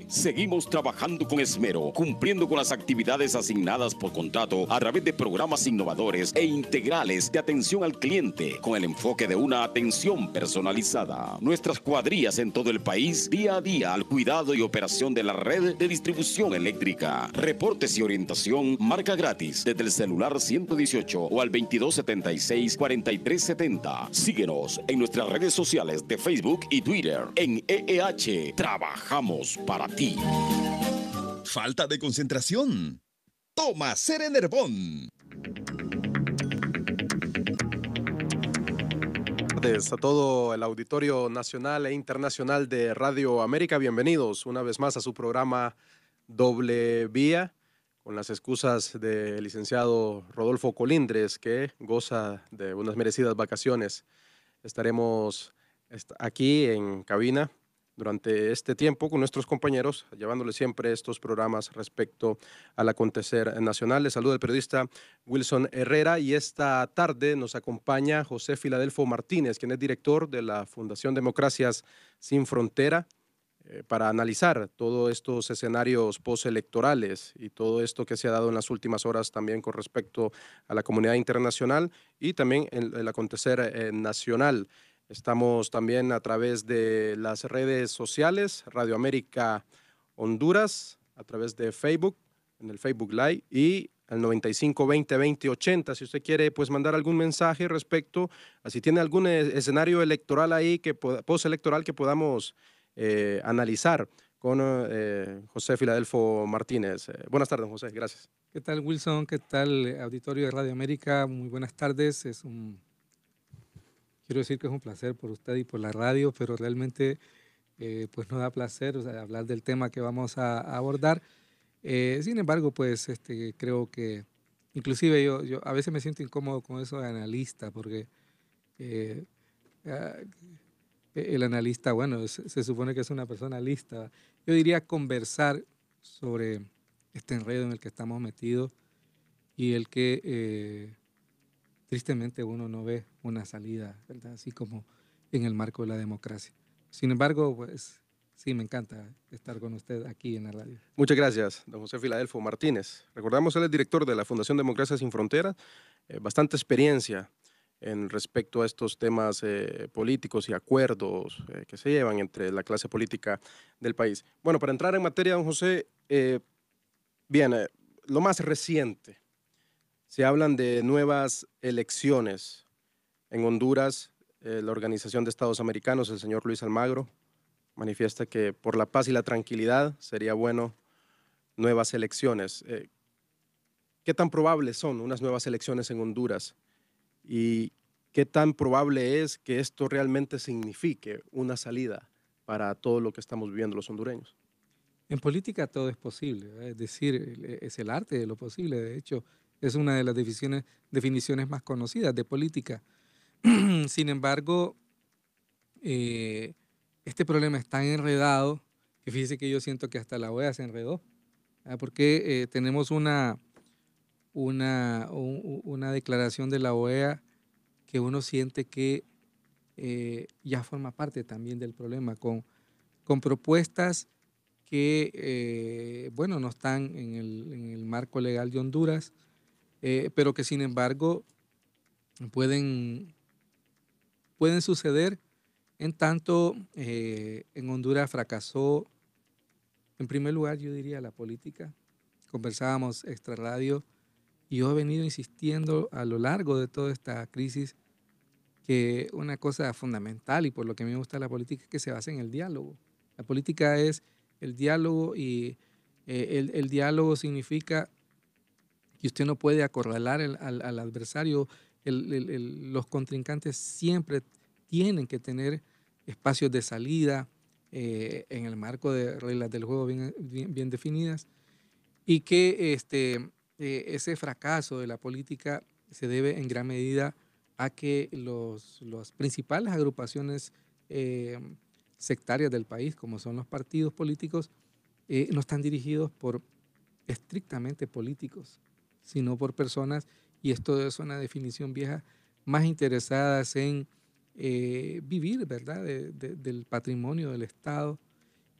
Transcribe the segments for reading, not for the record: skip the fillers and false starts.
Seguimos trabajando con esmero, cumpliendo con las actividades asignadas por contrato a través de programas innovadores e integrales de atención al cliente, con el enfoque de una atención personalizada. Nuestras cuadrillas en todo el país, día a día al cuidado y operación de la red de distribución eléctrica. Reportes y orientación, marca gratis, desde el celular 118 o al 2276-4370. Síguenos en nuestras redes sociales de Facebook y Twitter. En EEH, trabajamos para ti. Falta de concentración. Toma Serenerbón. A todo el auditorio nacional e internacional de Radio América, bienvenidos una vez más a su programa Doble Vía, con las excusas del licenciado Rodolfo Colindres, que goza de unas merecidas vacaciones. Estaremos aquí en cabina durante este tiempo con nuestros compañeros, llevándoles siempre estos programas respecto al acontecer nacional. Les saluda el periodista Wilson Herrera y esta tarde nos acompaña José Filadelfo Martínez, quien es director de la Fundación Democracias Sin Frontera, para analizar todos estos escenarios postelectorales y todo esto que se ha dado en las últimas horas también con respecto a la comunidad internacional y también el acontecer nacional. Estamos también a través de las redes sociales, Radio América Honduras, a través de Facebook, en el Facebook Live y al 95 20 20 80. Si usted quiere pues mandar algún mensaje respecto a si tiene algún escenario electoral ahí, postelectoral que podamos analizar con José Filadelfo Martínez. Buenas tardes, José, gracias. ¿Qué tal, Wilson? ¿Qué tal, auditorio de Radio América? Muy buenas tardes. Quiero decir que es un placer por usted y por la radio, pero realmente pues no da placer, o sea, hablar del tema que vamos a abordar. Sin embargo, pues creo que inclusive yo a veces me siento incómodo con eso de analista, porque ah, el analista, bueno, se supone que es una persona lista. Yo diría conversar sobre este enredo en el que estamos metidos y el que tristemente uno no ve una salida, ¿verdad? Así como en el marco de la democracia. Sin embargo, pues sí, me encanta estar con usted aquí en la radio. Muchas gracias, don José Filadelfo Martínez. Recordamos, él es director de la Fundación Democracia Sin Fronteras, bastante experiencia en respecto a estos temas políticos y acuerdos que se llevan entre la clase política del país. Bueno, para entrar en materia, don José, lo más reciente, se hablan de nuevas elecciones en Honduras. La Organización de Estados Americanos, el señor Luis Almagro, manifiesta que por la paz y la tranquilidad sería bueno nuevas elecciones. ¿Qué tan probables son unas nuevas elecciones en Honduras? ¿Y qué tan probable es que esto realmente signifique una salida para todo lo que estamos viviendo los hondureños? En política todo es posible, ¿verdad? Es decir, es el arte de lo posible. De hecho, es una de las definiciones más conocidas de política. Sin embargo, este problema es tan enredado que fíjese que yo siento que hasta la OEA se enredó, ¿verdad? Porque tenemos una declaración de la OEA que uno siente que ya forma parte también del problema, con propuestas que, bueno, no están en el marco legal de Honduras, pero que sin embargo pueden suceder en tanto en Honduras fracasó, en primer lugar, yo diría, la política. Conversábamos extra radio y yo he venido insistiendo a lo largo de toda esta crisis que una cosa fundamental y por lo que a mí me gusta la política es que se basa en el diálogo. La política es el diálogo y el diálogo significa que usted no puede acorralar al adversario. Los contrincantes siempre tienen que tener espacios de salida en el marco de reglas del juego bien definidas y que ese fracaso de la política se debe en gran medida a que las principales agrupaciones sectarias del país, como son los partidos políticos, no están dirigidos por estrictamente políticos, sino por personas, y esto es una definición vieja, más interesadas en vivir, ¿verdad?, del patrimonio del Estado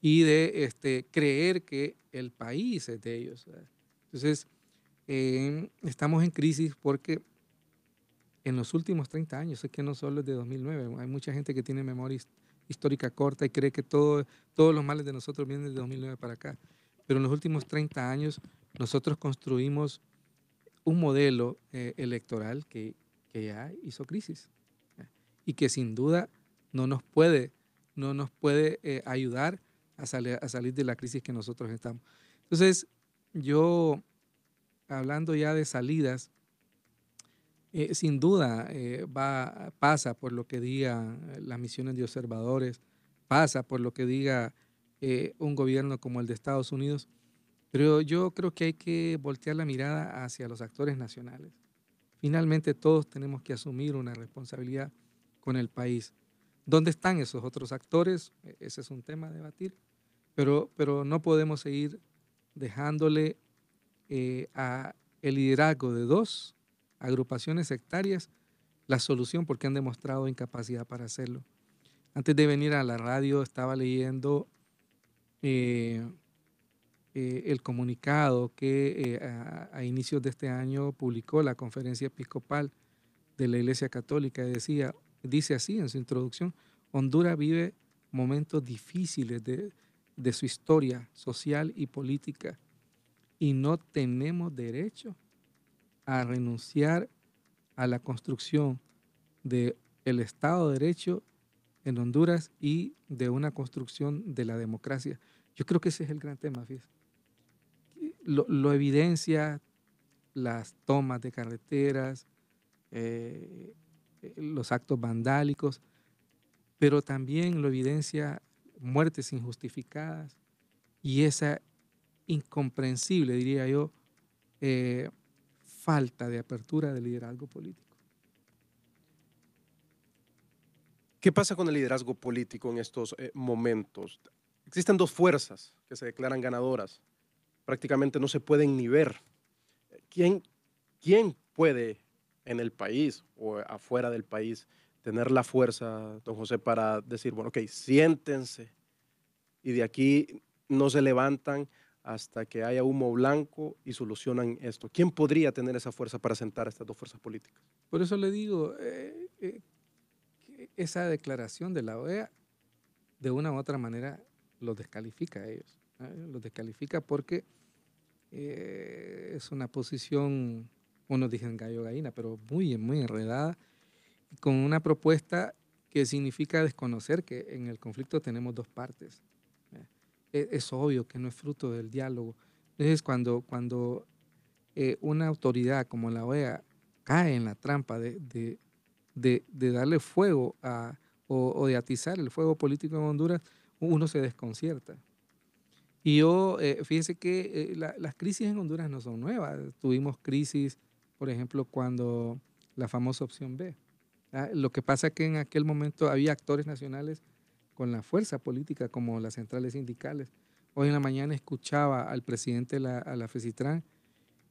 y de creer que el país es de ellos, ¿verdad? Entonces, estamos en crisis porque en los últimos 30 años, es que no solo es de 2009, hay mucha gente que tiene memoria histórica corta y cree que todos los males de nosotros vienen de 2009 para acá. Pero en los últimos 30 años nosotros construimos un modelo electoral que ya hizo crisis, ¿ya? Y que sin duda no nos puede ayudar a salir de la crisis que nosotros estamos. Entonces, yo, hablando ya de salidas, sin duda pasa por lo que digan las misiones de observadores, pasa por lo que diga un gobierno como el de Estados Unidos, pero yo creo que hay que voltear la mirada hacia los actores nacionales. Finalmente todos tenemos que asumir una responsabilidad con el país. ¿Dónde están esos otros actores? Ese es un tema a debatir, pero no podemos seguir dejándole a el liderazgo de dos agrupaciones sectarias la solución, porque han demostrado incapacidad para hacerlo. Antes de venir a la radio estaba leyendo el comunicado que a inicios de este año publicó la Conferencia Episcopal de la Iglesia Católica. Dice así en su introducción: Honduras vive momentos difíciles de su historia social y política y no tenemos derecho a renunciar a la construcción del Estado de Derecho en Honduras y de una construcción de la democracia. Yo creo que ese es el gran tema, fíjese. Lo evidencia las tomas de carreteras, los actos vandálicos, pero también lo evidencia muertes injustificadas y esa incomprensible, diría yo, falta de apertura del liderazgo político. ¿Qué pasa con el liderazgo político en estos momentos? Existen dos fuerzas que se declaran ganadoras. Prácticamente no se pueden ni ver. ¿Quién puede en el país o afuera del país tener la fuerza, don José, para decir, bueno, ok, siéntense y de aquí no se levantan hasta que haya humo blanco y solucionan esto? ¿Quién podría tener esa fuerza para sentar a estas dos fuerzas políticas? Por eso le digo, esa declaración de la OEA de una u otra manera los descalifica a ellos. Los descalifica porque es una posición, unos dicen gallo gallina, pero muy enredada, con una propuesta que significa desconocer que en el conflicto tenemos dos partes. Es obvio que no es fruto del diálogo. Entonces, cuando una autoridad como la OEA cae en la trampa de darle fuego o de atizar el fuego político en Honduras, uno se desconcierta. Y yo, fíjese que las crisis en Honduras no son nuevas. Tuvimos crisis, por ejemplo, cuando la famosa opción B. Lo que pasa es que en aquel momento había actores nacionales con la fuerza política, como las centrales sindicales. Hoy en la mañana escuchaba al presidente a la FECITRAN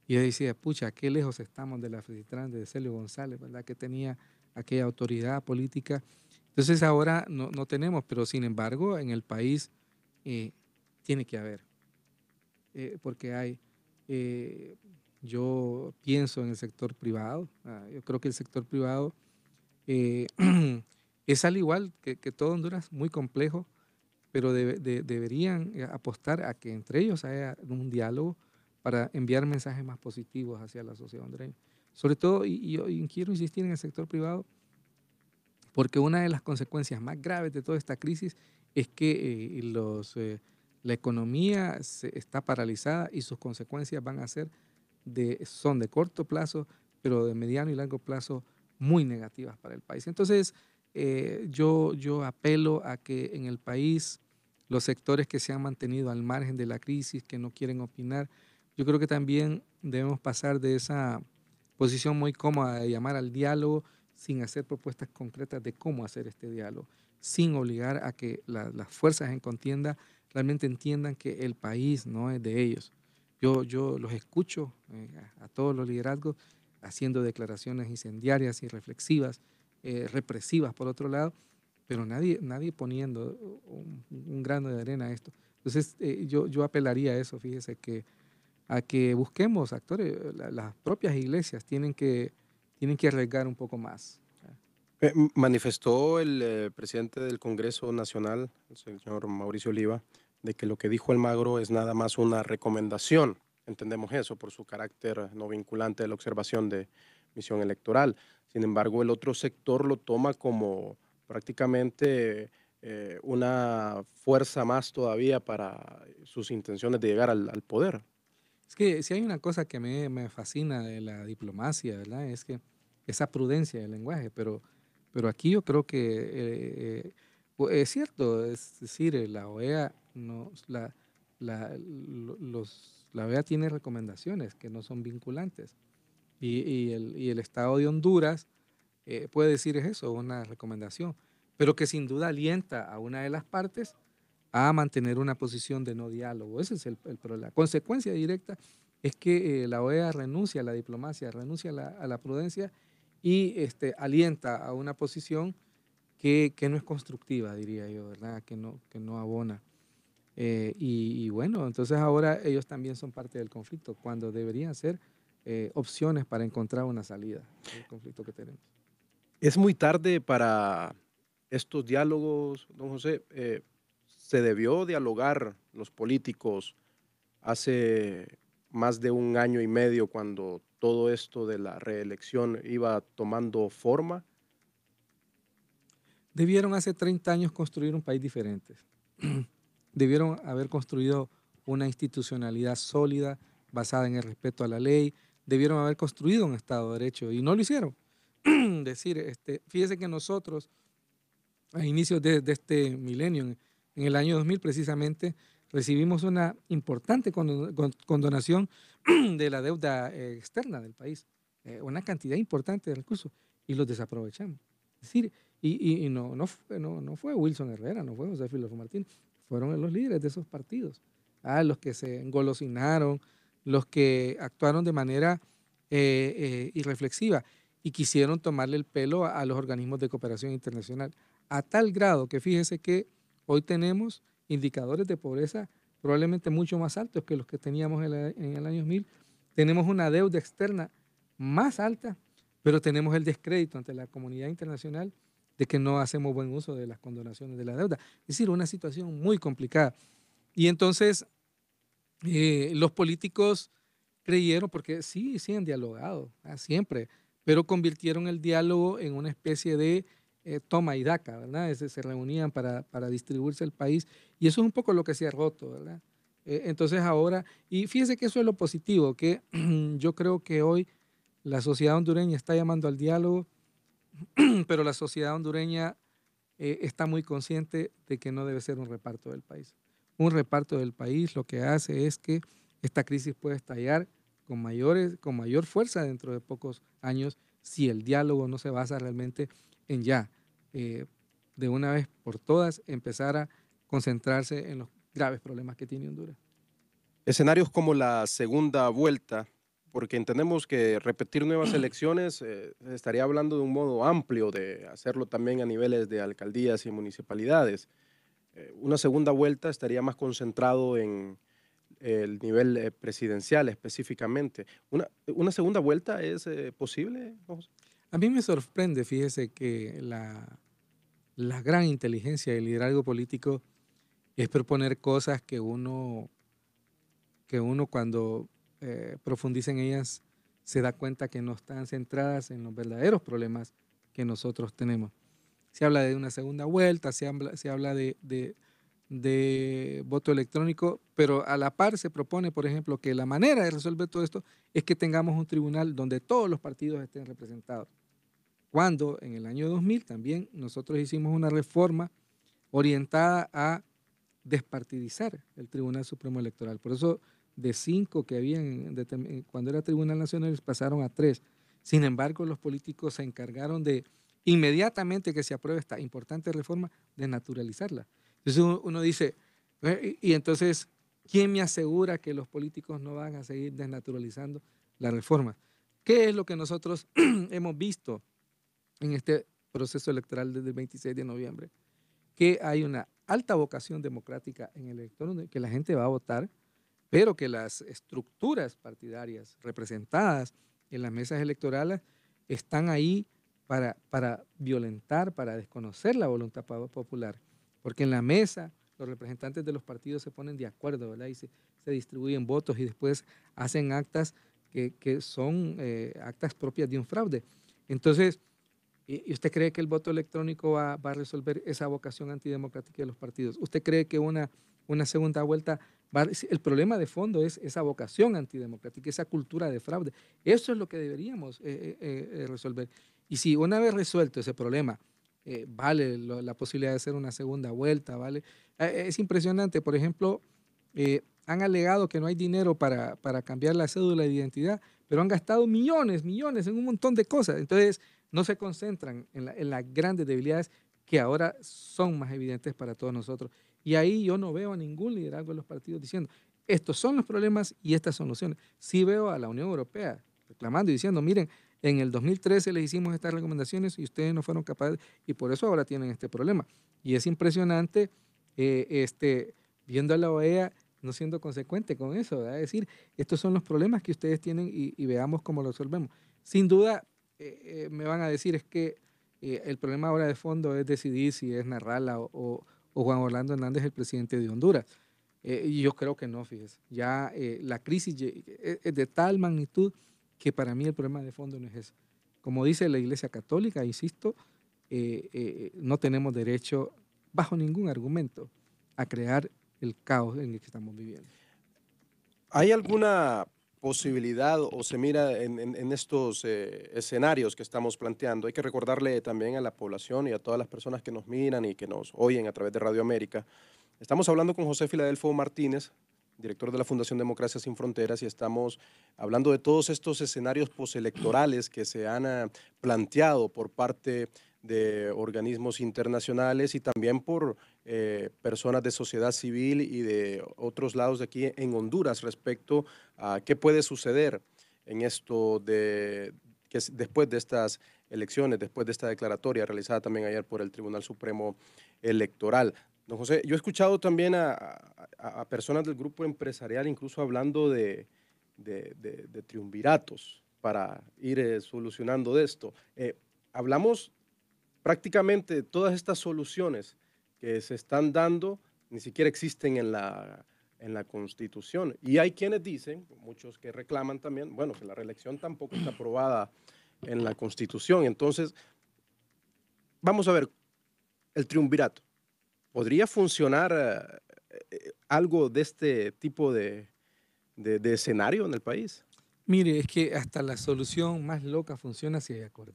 y yo decía, pucha, qué lejos estamos de la FECITRAN, de Celio González, ¿verdad? Que tenía aquella autoridad política. Entonces ahora no tenemos, pero sin embargo en el país tiene que haber, porque hay, yo pienso en el sector privado, yo creo que el sector privado es al igual que todo Honduras, muy complejo, pero deberían apostar a que entre ellos haya un diálogo para enviar mensajes más positivos hacia la sociedad hondureña. Sobre todo, y quiero insistir en el sector privado, porque una de las consecuencias más graves de toda esta crisis es que la economía está paralizada y sus consecuencias van a ser son de corto plazo, pero de mediano y largo plazo muy negativas para el país. Entonces, yo apelo a que en el país los sectores que se han mantenido al margen de la crisis, que no quieren opinar, yo creo que también debemos pasar de esa posición muy cómoda de llamar al diálogo sin hacer propuestas concretas de cómo hacer este diálogo, sin obligar a que las fuerzas en contienda realmente entiendan que el país no es de ellos. Yo los escucho a todos los liderazgos haciendo declaraciones incendiarias y reflexivas, represivas por otro lado, pero nadie poniendo un grano de arena a esto. Entonces, yo apelaría a eso, fíjese, a que busquemos actores. Las propias iglesias tienen que arriesgar un poco más. Manifestó el presidente del Congreso Nacional, el señor Mauricio Oliva, de que lo que dijo Almagro es nada más una recomendación. Entendemos eso por su carácter no vinculante de la observación de misión electoral. Sin embargo, el otro sector lo toma como prácticamente una fuerza más todavía para sus intenciones de llegar al poder. Es que si hay una cosa que me fascina de la diplomacia, ¿verdad? Es que esa prudencia del lenguaje, pero aquí yo creo que es cierto, es decir, la OEA, no, la OEA tiene recomendaciones que no son vinculantes y el Estado de Honduras puede decir eso, una recomendación, pero que sin duda alienta a una de las partes a mantener una posición de no diálogo. Ese es el problema. La consecuencia directa es que la OEA renuncia a la diplomacia, renuncia a la prudencia y alienta a una posición que no es constructiva, diría yo, ¿verdad? Que no abona. Y bueno, entonces ahora ellos también son parte del conflicto, cuando deberían ser opciones para encontrar una salida al conflicto que tenemos. Es muy tarde para estos diálogos, don José. Se debió dialogar los políticos hace más de 1 año y medio, cuando todo esto de la reelección iba tomando forma. Debieron hace 30 años construir un país diferente. Debieron haber construido una institucionalidad sólida basada en el respeto a la ley. Debieron haber construido un Estado de Derecho y no lo hicieron. Decir, fíjese que nosotros, a inicios de este milenio, en el año 2000 precisamente, recibimos una importante condonación de la deuda externa del país, una cantidad importante de recursos, y los desaprovechamos. Es decir, y no fue Wilson Herrera, no fue José Filofo Martín, fueron los líderes de esos partidos, los que se engolosinaron, los que actuaron de manera irreflexiva y quisieron tomarle el pelo a los organismos de cooperación internacional, a tal grado que fíjese que hoy tenemos indicadores de pobreza probablemente mucho más altos que los que teníamos en el año 2000. Tenemos una deuda externa más alta, pero tenemos el descrédito ante la comunidad internacional de que no hacemos buen uso de las condonaciones de la deuda. Es decir, una situación muy complicada. Y entonces los políticos creyeron, porque sí han dialogado, siempre, pero convirtieron el diálogo en una especie de toma y daca, ¿verdad? Se reunían para distribuirse el país, y eso es un poco lo que se ha roto, ¿verdad? Entonces ahora, y fíjese que eso es lo positivo, que yo creo que hoy la sociedad hondureña está llamando al diálogo, pero la sociedad hondureña está muy consciente de que no debe ser un reparto del país. Un reparto del país lo que hace es que esta crisis puede estallar con mayor fuerza dentro de pocos años si el diálogo no se basa realmente en de una vez por todas, empezar a concentrarse en los graves problemas que tiene Honduras. Escenarios como la segunda vuelta, porque entendemos que repetir nuevas elecciones estaría hablando de un modo amplio de hacerlo también a niveles de alcaldías y municipalidades. Una segunda vuelta estaría más concentrado en el nivel presidencial específicamente. ¿Una segunda vuelta es posible, José? A mí me sorprende, fíjese, que la gran inteligencia del liderazgo político es proponer cosas que uno cuando profundiza en ellas se da cuenta que no están centradas en los verdaderos problemas que nosotros tenemos. Se habla de una segunda vuelta, se habla de voto electrónico, pero a la par se propone, por ejemplo, que la manera de resolver todo esto es que tengamos un tribunal donde todos los partidos estén representados. Cuando en el año 2000 también nosotros hicimos una reforma orientada a despartidizar el Tribunal Supremo Electoral. Por eso de 5 que habían cuando era Tribunal Nacional pasaron a 3. Sin embargo, los políticos se encargaron de inmediatamente que se apruebe esta importante reforma, de naturalizarla. Entonces uno dice, y entonces, ¿quién me asegura que los políticos no van a seguir desnaturalizando la reforma? ¿Qué es lo que nosotros hemos visto en este proceso electoral desde el 26 de noviembre? que hay una alta vocación democrática en el electorado, que la gente va a votar, pero que las estructuras partidarias representadas en las mesas electorales están ahí para violentar, para desconocer la voluntad popular. Porque en la mesa los representantes de los partidos se ponen de acuerdo, ¿verdad? Y se distribuyen votos y después hacen actas que son actas propias de un fraude. Entonces, ¿y usted cree que el voto electrónico va a resolver esa vocación antidemocrática de los partidos? ¿Usted cree que una segunda vuelta el problema de fondo es esa vocación antidemocrática, esa cultura de fraude? Eso es lo que deberíamos resolver. Y si una vez resuelto ese problema, vale la posibilidad de hacer una segunda vuelta, ¿vale? Es impresionante, por ejemplo, han alegado que no hay dinero para cambiar la cédula de identidad, pero han gastado millones en un montón de cosas. Entonces, no se concentran en las grandes debilidades que ahora son más evidentes para todos nosotros. Y ahí yo no veo a ningún liderazgo de los partidos diciendo, estos son los problemas y estas soluciones. Sí veo a la Unión Europea reclamando y diciendo, miren, en el 2013 les hicimos estas recomendaciones y ustedes no fueron capaces, y por eso ahora tienen este problema. Y es impresionante viendo a la OEA no siendo consecuente con eso, ¿verdad? Es decir, estos son los problemas que ustedes tienen y veamos cómo los resolvemos. Sin duda, me van a decir es que el problema ahora de fondo es decidir si es Narrala o Juan Orlando Hernández el presidente de Honduras. Y yo creo que no, fíjese. Ya la crisis es de tal magnitud que para mí el problema de fondo no es eso. Como dice la Iglesia Católica, insisto, no tenemos derecho, bajo ningún argumento, a crear el caos en el que estamos viviendo. ¿Hay alguna posibilidad o se mira en estos escenarios que estamos planteando? Hay que recordarle también a la población y a todas las personas que nos miran y que nos oyen a través de Radio América. Estamos hablando con José Filadelfo Martínez, director de la Fundación Democracia Sin Fronteras, y estamos hablando de todos estos escenarios postelectorales que se han planteado por parte de organismos internacionales y también por personas de sociedad civil y de otros lados de aquí en Honduras respecto a qué puede suceder en esto después de estas elecciones, después de esta declaratoria realizada también ayer por el Tribunal Supremo Electoral. Don José, yo he escuchado también a personas del grupo empresarial incluso hablando de triunviratos para ir solucionando esto. Hablamos prácticamente todas estas soluciones que se están dando ni siquiera existen en la Constitución. Y hay quienes dicen, muchos que reclaman también, bueno, que la reelección tampoco está aprobada en la Constitución. Entonces, vamos a ver, el triunvirato. ¿Podría funcionar algo de este tipo de escenario en el país? Mire, es que hasta la solución más loca funciona si hay acuerdo.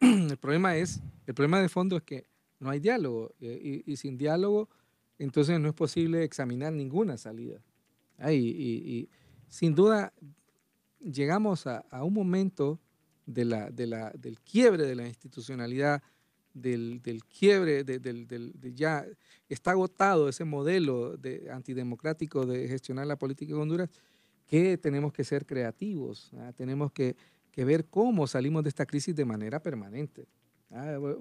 El problema de fondo es que no hay diálogo y sin diálogo entonces no es posible examinar ninguna salida. Y sin duda llegamos a un momento del quiebre de la institucionalidad, del quiebre, ya está agotado ese modelo antidemocrático de gestionar la política de Honduras, que tenemos que ser creativos, tenemos que ver cómo salimos de esta crisis de manera permanente,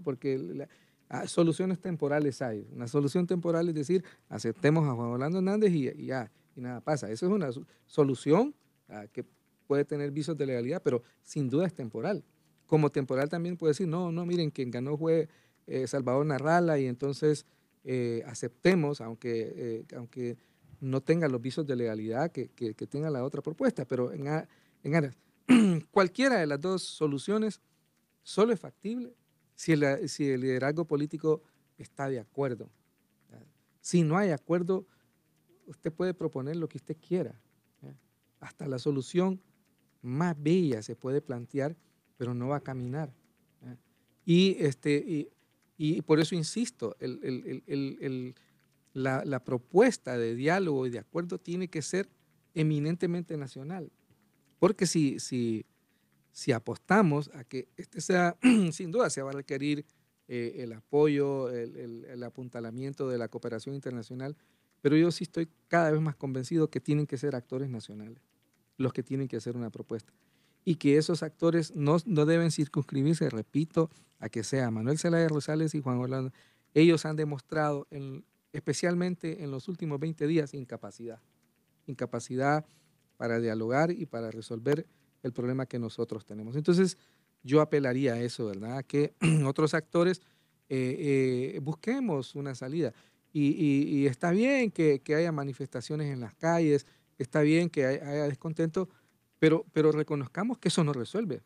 porque soluciones temporales hay. Una solución temporal es decir, aceptemos a Juan Orlando Hernández y ya, y nada pasa. Eso es una solución que puede tener visos de legalidad, pero sin duda es temporal. Como temporal también puede decir, no, miren, quien ganó fue Salvador Narrala y entonces aceptemos, aunque no tenga los visos de legalidad que tenga la otra propuesta, pero en aras. Cualquiera de las dos soluciones solo es factible si el liderazgo político está de acuerdo. Si no hay acuerdo, usted puede proponer lo que usted quiera. Hasta la solución más bella se puede plantear, pero no va a caminar. Y por eso insisto, la propuesta de diálogo y de acuerdo tiene que ser eminentemente nacional. Porque si apostamos a que este sea, sin duda se va a requerir el apoyo, el apuntalamiento de la cooperación internacional, pero yo sí estoy cada vez más convencido que tienen que ser actores nacionales los que tienen que hacer una propuesta. Y que esos actores no deben circunscribirse, repito, a que sea Manuel Zelaya Rosales y Juan Orlando. ellos han demostrado, especialmente en los últimos 20 días, incapacidad para dialogar y para resolver el problema que nosotros tenemos. Entonces, yo apelaría a eso, ¿verdad? Que otros actores busquemos una salida. Y está bien que haya manifestaciones en las calles, está bien que haya descontento, pero reconozcamos que eso no resuelve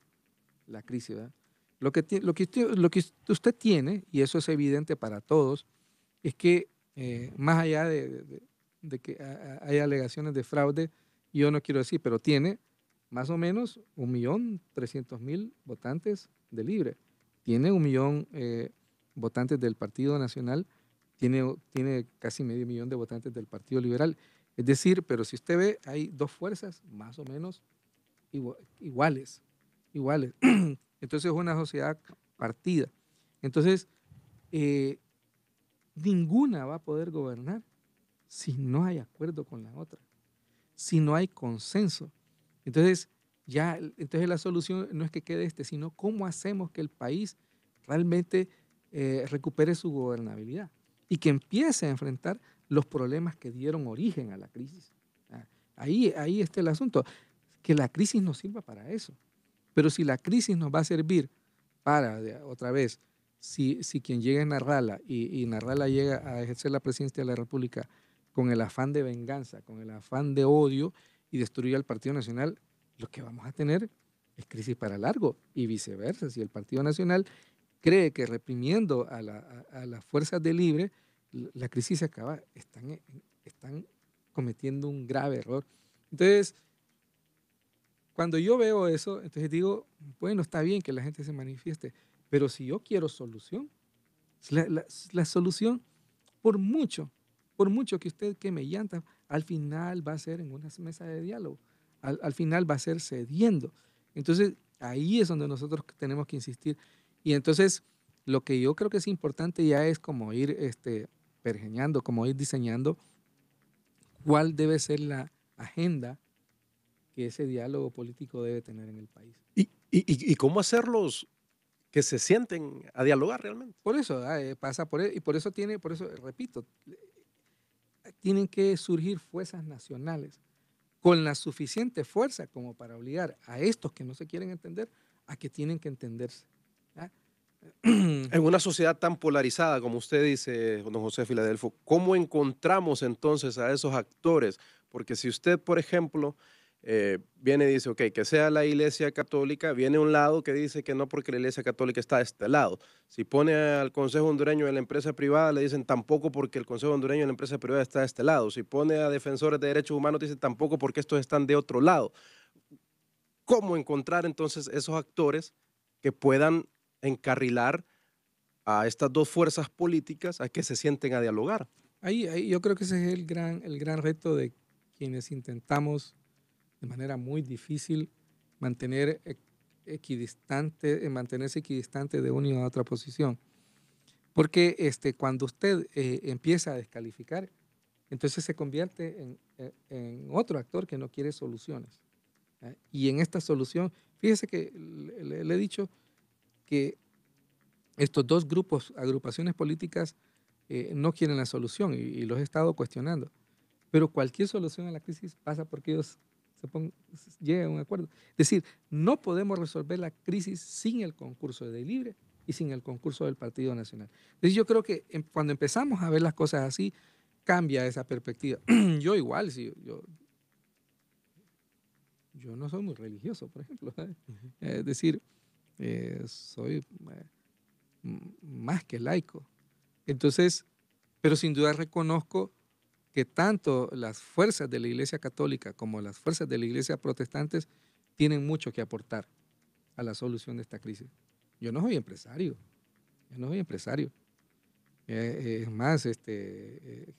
la crisis, ¿verdad? Lo que usted tiene, y eso es evidente para todos, es que más allá de que haya alegaciones de fraude, yo no quiero decir, pero tiene más o menos 1.300.000 votantes de Libre. Tiene 1.000.000 votantes del Partido Nacional, tiene casi medio millón de votantes del Partido Liberal. Es decir, pero si usted ve, hay dos fuerzas más o menos iguales. Entonces es una sociedad partida. Entonces, ninguna va a poder gobernar si no hay acuerdo con la otra, si no hay consenso. Entonces la solución no es que quede sino cómo hacemos que el país realmente recupere su gobernabilidad y que empiece a enfrentar los problemas que dieron origen a la crisis. Ahí está el asunto, que la crisis nos sirva para eso. Pero si la crisis nos va a servir para, otra vez, si quien llega a Narrala y Narrala llega a ejercer la presidencia de la República con el afán de venganza, con el afán de odio y destruir al Partido Nacional, lo que vamos a tener es crisis para largo y viceversa. Si el Partido Nacional cree que reprimiendo a las fuerzas de Libre, la crisis se acaba, están cometiendo un grave error. Entonces, cuando yo veo eso, entonces digo, bueno, está bien que la gente se manifieste, pero si yo quiero solución, la solución, por mucho que usted queme llantas, al final va a ser en una mesa de diálogo, al final va a ser cediendo. Entonces, ahí es donde nosotros tenemos que insistir. Y entonces, lo que yo creo que es importante ya es como ir pergeñando, como ir diseñando cuál debe ser la agenda que ese diálogo político debe tener en el país. ¿Y cómo hacerlos que se sienten a dialogar realmente? Por eso pasa por y por eso repito, tienen que surgir fuerzas nacionales con la suficiente fuerza como para obligar a estos que no se quieren entender a que tienen que entenderse. En una sociedad tan polarizada como usted dice, don José Filadelfo, ¿cómo encontramos entonces a esos actores? Porque si usted, por ejemplo, viene y dice, ok, que sea la Iglesia Católica, viene un lado que dice que no porque la Iglesia Católica está de este lado. Si pone al Consejo Hondureño de la empresa privada, le dicen tampoco porque el Consejo Hondureño de la empresa privada está de este lado. Si pone a defensores de derechos humanos, dicen tampoco porque estos están de otro lado. ¿Cómo encontrar entonces esos actores que puedan encarrilar a estas dos fuerzas políticas a que se sienten a dialogar? Ahí yo creo que ese es el gran reto de quienes intentamos de manera muy difícil mantenerse equidistante de una y otra posición. Porque cuando usted empieza a descalificar, entonces se convierte en otro actor que no quiere soluciones. Y en esta solución, fíjese que le he dicho que estos dos agrupaciones políticas no quieren la solución y los he estado cuestionando. Pero cualquier solución a la crisis pasa porque ellos lleguen a un acuerdo. Es decir, no podemos resolver la crisis sin el concurso de Libre y sin el concurso del Partido Nacional. Entonces yo creo que cuando empezamos a ver las cosas así, cambia esa perspectiva. Yo igual, yo no soy muy religioso, por ejemplo. Es decir, soy más que laico. Entonces, pero sin duda reconozco que tanto las fuerzas de la Iglesia Católica como las fuerzas de la Iglesia Protestantes tienen mucho que aportar a la solución de esta crisis. Yo no soy empresario. Es más, en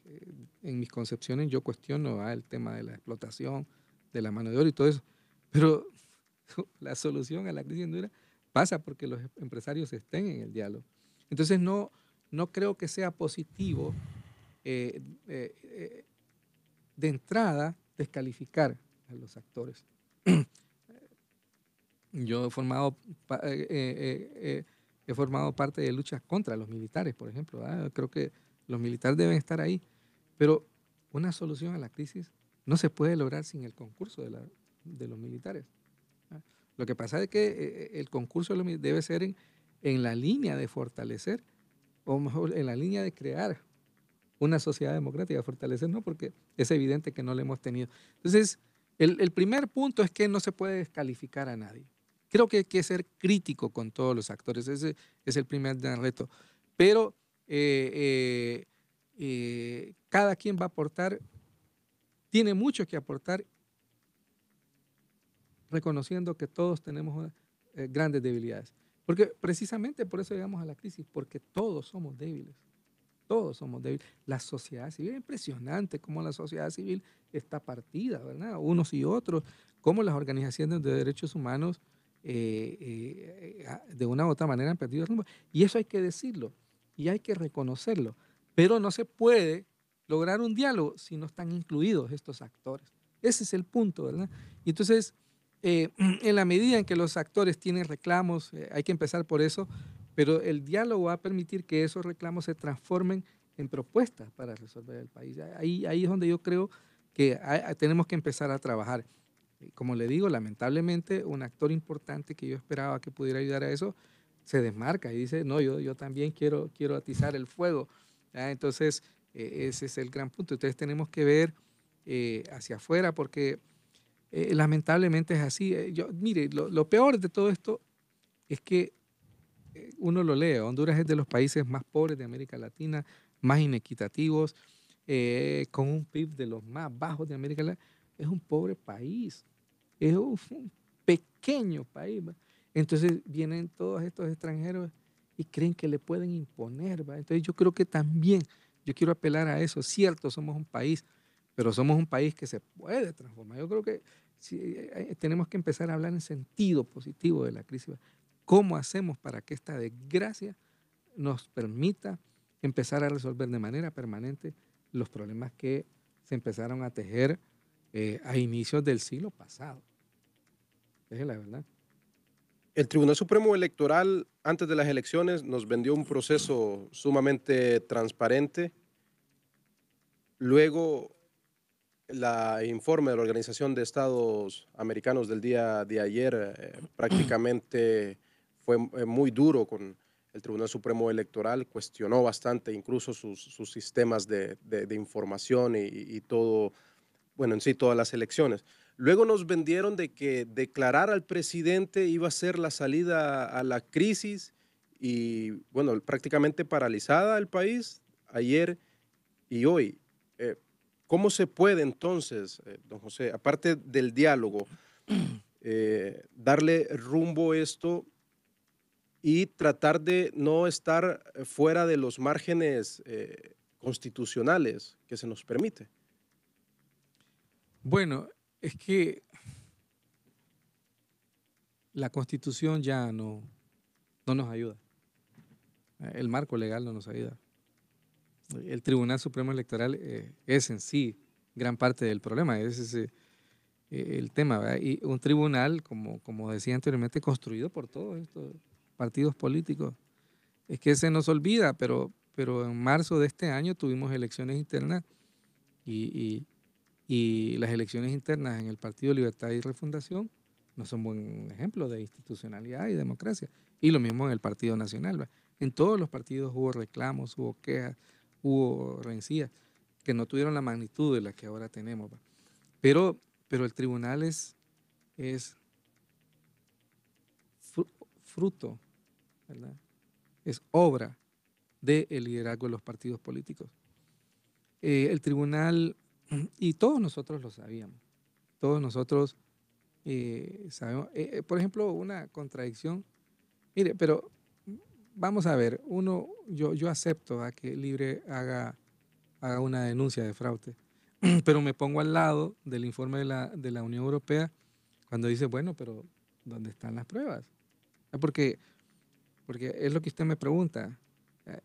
mis concepciones yo cuestiono el tema de la explotación, de la mano de obra y todo eso, pero la solución a la crisis en Honduras pasa porque los empresarios estén en el diálogo. Entonces no creo que sea positivo de entrada descalificar a los actores. Yo he formado he formado parte de luchas contra los militares, por ejemplo, ¿verdad? Creo que los militares deben estar ahí, pero una solución a la crisis no se puede lograr sin el concurso de los militares. Lo que pasa es que el concurso debe ser en la línea de fortalecer, o mejor, en la línea de crear una sociedad democrática, fortalecer, ¿no? Porque es evidente que no la hemos tenido. Entonces, el primer punto es que no se puede descalificar a nadie. Creo que hay que ser crítico con todos los actores, ese es el primer gran reto. Pero cada quien va a aportar, tiene mucho que aportar, reconociendo que todos tenemos grandes debilidades. Porque precisamente por eso llegamos a la crisis, porque todos somos débiles. Todos somos débiles. La sociedad civil, es impresionante cómo la sociedad civil está partida, ¿verdad? Unos y otros, cómo las organizaciones de derechos humanos de una u otra manera han perdido el rumbo. Y eso hay que decirlo y hay que reconocerlo. Pero no se puede lograr un diálogo si no están incluidos estos actores. Ese es el punto, ¿verdad? Y entonces, en la medida en que los actores tienen reclamos, hay que empezar por eso, pero el diálogo va a permitir que esos reclamos se transformen en propuestas para resolver el país. Ahí es donde yo creo que tenemos que empezar a trabajar. Como le digo, lamentablemente, un actor importante que yo esperaba que pudiera ayudar a eso, se desmarca y dice, no, yo también quiero atizar el fuego. Entonces, ese es el gran punto. Entonces, tenemos que ver hacia afuera porque lamentablemente es así. Mire, lo peor de todo esto es que uno lo lee, Honduras es de los países más pobres de América Latina, más inequitativos, con un PIB de los más bajos de América Latina. Es un pobre país, es un pequeño país, ¿va? Entonces vienen todos estos extranjeros y creen que le pueden imponer, ¿va? Entonces yo creo que también, yo quiero apelar a eso, cierto, somos un país, pero somos un país que se puede transformar. Yo creo que sí, tenemos que empezar a hablar en sentido positivo de la crisis, ¿va? ¿Cómo hacemos para que esta desgracia nos permita empezar a resolver de manera permanente los problemas que se empezaron a tejer a inicios del siglo pasado? Esa es la verdad. El Tribunal Supremo Electoral, antes de las elecciones, nos vendió un proceso sumamente transparente. Luego, el informe de la Organización de Estados Americanos del día de ayer prácticamente fue muy duro con el Tribunal Supremo Electoral, cuestionó bastante incluso sus sistemas de información y todo, bueno, en sí todas las elecciones. Luego nos vendieron de que declarar al presidente iba a ser la salida a la crisis y, bueno, prácticamente paralizada el país ayer y hoy. ¿Cómo se puede entonces, don José, aparte del diálogo, darle rumbo a esto y tratar de no estar fuera de los márgenes constitucionales que se nos permite? Bueno, es que la Constitución ya no nos ayuda. El marco legal no nos ayuda. El Tribunal Supremo Electoral es en sí gran parte del problema, ese es el tema, ¿verdad? Y un tribunal, como decía anteriormente, construido por todos estos partidos políticos. Es que se nos olvida, pero en marzo de este año tuvimos elecciones internas y las elecciones internas en el Partido Libertad y Refundación no son buen ejemplo de institucionalidad y democracia. Y lo mismo en el Partido Nacional, ¿verdad? En todos los partidos hubo reclamos, hubo quejas, hubo rencillas que no tuvieron la magnitud de la que ahora tenemos, ¿verdad? Pero el tribunal es fruto, ¿verdad? Es obra del liderazgo de los partidos políticos. El tribunal, y todos nosotros lo sabíamos, todos nosotros sabemos, por ejemplo, una contradicción, mire, pero vamos a ver, yo acepto a que Libre haga una denuncia de fraude, pero me pongo al lado del informe de la Unión Europea cuando dice, bueno, pero ¿dónde están las pruebas? Porque es lo que usted me pregunta.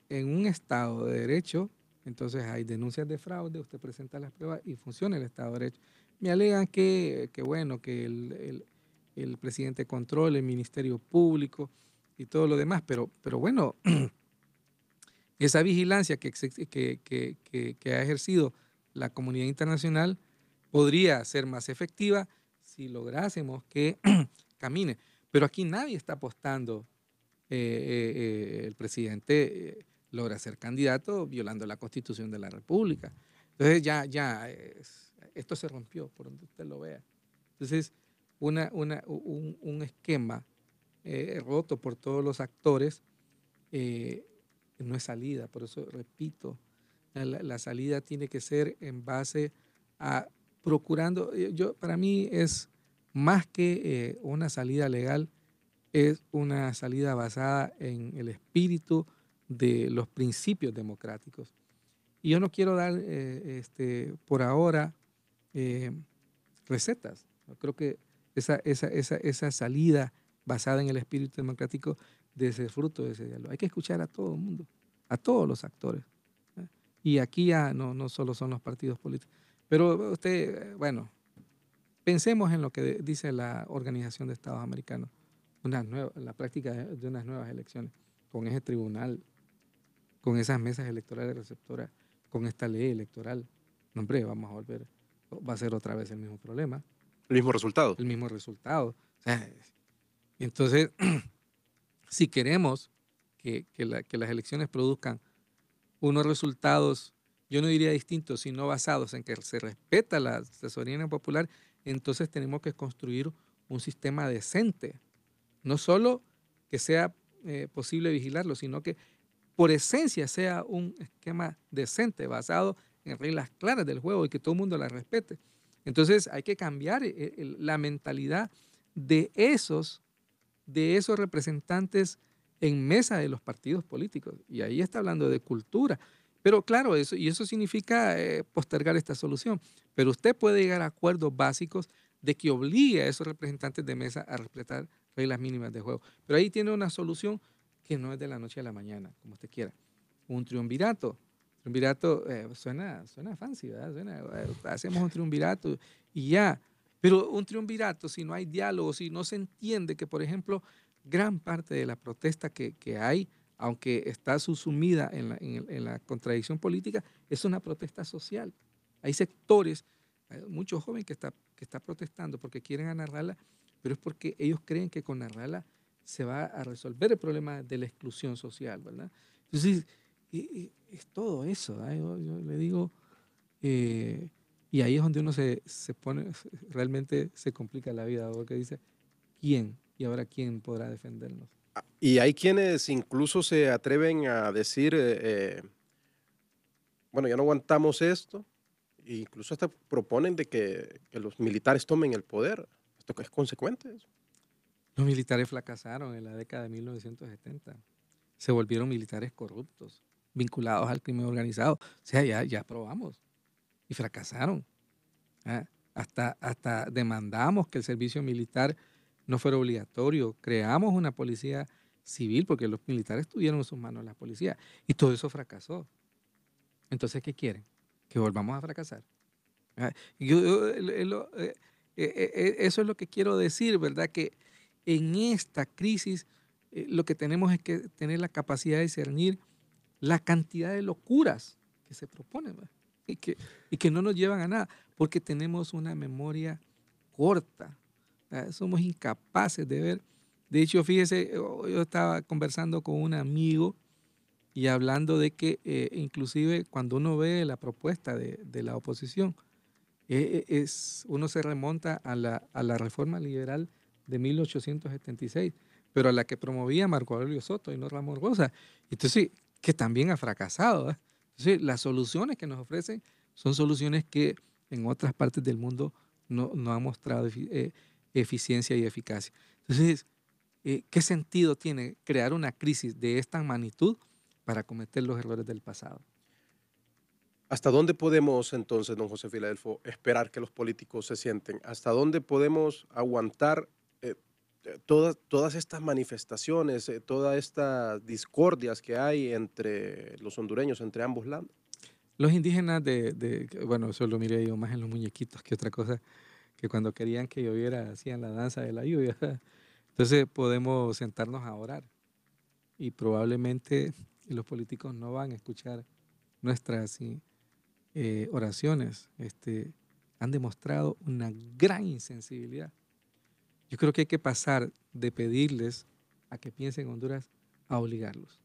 En un Estado de Derecho, entonces hay denuncias de fraude, usted presenta las pruebas y funciona el Estado de Derecho. Me alegan que bueno, que el presidente controla el Ministerio Público, y todo lo demás, pero bueno, esa vigilancia que ha ejercido la comunidad internacional podría ser más efectiva si lográsemos que camine. Pero aquí nadie está apostando. El presidente logra ser candidato violando la Constitución de la República. Entonces esto se rompió, por donde usted lo vea. Entonces, un esquema roto por todos los actores no es salida. Por eso repito, la salida tiene que ser en base a procurando, para mí es más que una salida legal, es una salida basada en el espíritu de los principios democráticos. Y yo no quiero dar por ahora recetas. Yo creo que esa salida basada en el espíritu democrático de ese fruto de ese diálogo. Hay que escuchar a todo el mundo, a todos los actores. Y aquí ya no solo son los partidos políticos. Pero usted, bueno, pensemos en lo que dice la Organización de Estados Americanos, la práctica de unas nuevas elecciones, con ese tribunal, con esas mesas electorales receptoras, con esta ley electoral. No, hombre, vamos a volver, va a ser otra vez el mismo problema. El mismo resultado. El mismo resultado. O sea, entonces, si queremos que las elecciones produzcan unos resultados, yo no diría distintos, sino basados en que se respeta la soberanía popular, entonces tenemos que construir un sistema decente. No solo que sea posible vigilarlo, sino que por esencia sea un esquema decente, basado en reglas claras del juego y que todo el mundo las respete. Entonces hay que cambiar la mentalidad de esos representantes en mesa de los partidos políticos. Y ahí está hablando de cultura. Pero claro, eso significa postergar esta solución. Pero usted puede llegar a acuerdos básicos de que obligue a esos representantes de mesa a respetar reglas mínimas de juego. Pero ahí tiene una solución que no es de la noche a la mañana, como usted quiera. Un triunvirato. Triunvirato suena fancy, ¿verdad? Hacemos un triunvirato y ya. Pero un triunvirato, si no hay diálogo, si no se entiende que, por ejemplo, gran parte de la protesta que hay, aunque está subsumida en la contradicción política, es una protesta social. Hay sectores, hay muchos jóvenes que está protestando porque quieren narrarla, pero es porque ellos creen que con narrarla se va a resolver el problema de la exclusión social, ¿verdad? Entonces, es todo eso, ¿eh? Yo le digo, y ahí es donde uno se pone, realmente se complica la vida, porque dice, ¿quién? Y ahora, ¿quién podrá defendernos? Y hay quienes incluso se atreven a decir, bueno, ya no aguantamos esto, e incluso hasta proponen de que los militares tomen el poder. ¿Esto es consecuente? Los militares fracasaron en la década de 1970. Se volvieron militares corruptos, vinculados al crimen organizado. O sea, ya probamos y fracasaron. Hasta demandamos que el servicio militar no fuera obligatorio. Creamos una policía civil porque los militares tuvieron en sus manos la policía y todo eso fracasó. Entonces, ¿qué quieren? Que volvamos a fracasar. Eso es lo que quiero decir, ¿verdad? Que en esta crisis lo que tenemos es que tener la capacidad de discernir la cantidad de locuras que se proponen, ¿verdad? Y que no nos llevan a nada, porque tenemos una memoria corta. Somos incapaces de ver. De hecho, fíjese, yo estaba conversando con un amigo y hablando de que inclusive cuando uno ve la propuesta de la oposición, uno se remonta a la reforma liberal de 1876, pero a la que promovía Marco Aurelio Soto y no Ramón Rosa. Entonces, que también ha fracasado, ¿eh? Entonces, las soluciones que nos ofrecen son soluciones que en otras partes del mundo no han mostrado eficiencia y eficacia. Entonces, ¿qué sentido tiene crear una crisis de esta magnitud para cometer los errores del pasado? ¿Hasta dónde podemos entonces, don José Filadelfo, esperar que los políticos se sienten? ¿Hasta dónde podemos aguantar todas estas manifestaciones, todas estas discordias que hay entre los hondureños, entre ambos lados? Los indígenas bueno, eso lo miré yo más en los muñequitos que otra cosa, que cuando querían que lloviera hacían la danza de la lluvia. Entonces podemos sentarnos a orar. y probablemente los políticos no van a escuchar nuestras oraciones. Han demostrado una gran insensibilidad. Yo creo que hay que pasar de pedirles a que piensen en Honduras a obligarlos.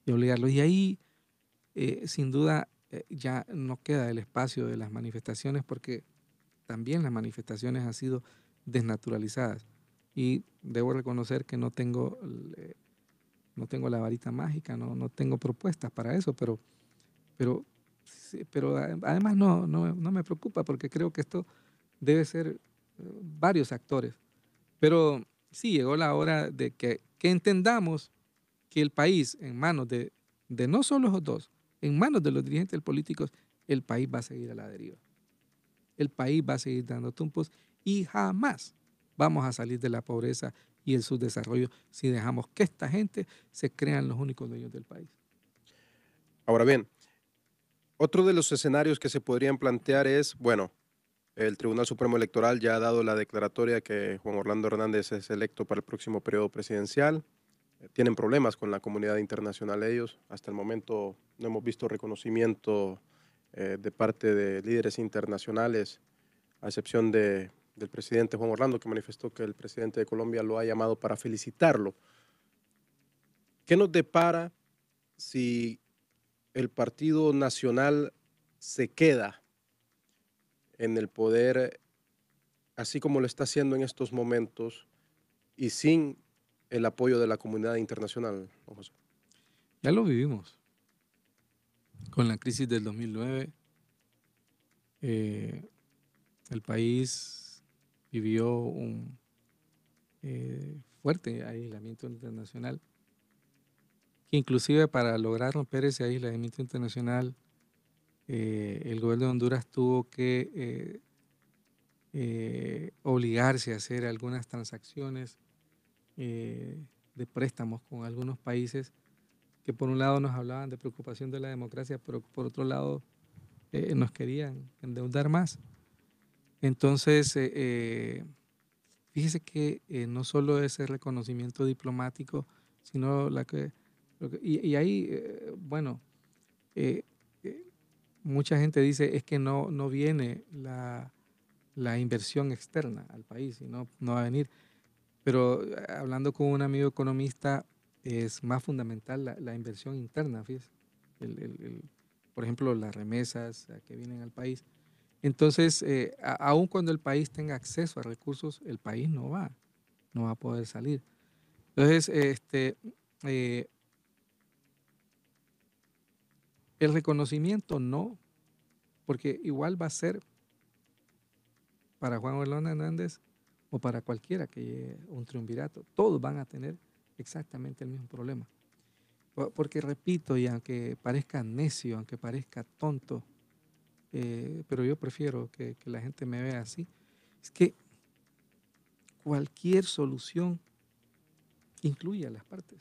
Y ahí, sin duda, ya no queda el espacio de las manifestaciones, porque también las manifestaciones han sido desnaturalizadas. Y debo reconocer que no tengo la varita mágica, no tengo propuestas para eso, pero además no me preocupa, porque creo que esto debe ser varios actores. Pero sí, llegó la hora de que entendamos que el país, en manos de no solo los dos, en manos de los dirigentes políticos, el país va a seguir a la deriva. El país va a seguir dando tumbos y jamás vamos a salir de la pobreza y el subdesarrollo si dejamos que esta gente se crean los únicos dueños del país. Ahora bien, otro de los escenarios que se podrían plantear es, bueno, el Tribunal Supremo Electoral ya ha dado la declaratoria que Juan Orlando Hernández es electo para el próximo periodo presidencial. Tienen problemas con la comunidad internacional ellos. Hasta el momento no hemos visto reconocimiento de parte de líderes internacionales, a excepción del presidente Juan Orlando, que manifestó que el presidente de Colombia lo ha llamado para felicitarlo. ¿Qué nos depara si el Partido Nacional se queda en el poder, así como lo está haciendo en estos momentos, y sin el apoyo de la comunidad internacional, don José? Ya lo vivimos. Con la crisis del 2009, el país vivió un fuerte aislamiento internacional, que inclusive para lograr romper ese aislamiento internacional, el gobierno de Honduras tuvo que obligarse a hacer algunas transacciones de préstamos con algunos países que por un lado nos hablaban de preocupación de la democracia, pero por otro lado nos querían endeudar más. Entonces, fíjese que no solo ese reconocimiento diplomático, sino y ahí, bueno, mucha gente dice es que no viene la inversión externa al país y no va a venir. Pero hablando con un amigo economista, es más fundamental la inversión interna, fíjese. Por ejemplo, las remesas que vienen al país. Entonces, aun cuando el país tenga acceso a recursos, el país no va a poder salir. Entonces, el reconocimiento no, porque igual va a ser para Juan Orlando Hernández o para cualquiera que llegue un triunvirato. Todos van a tener exactamente el mismo problema. Porque repito, y aunque parezca necio, aunque parezca tonto, pero yo prefiero que la gente me vea así, es que cualquier solución incluye a las partes.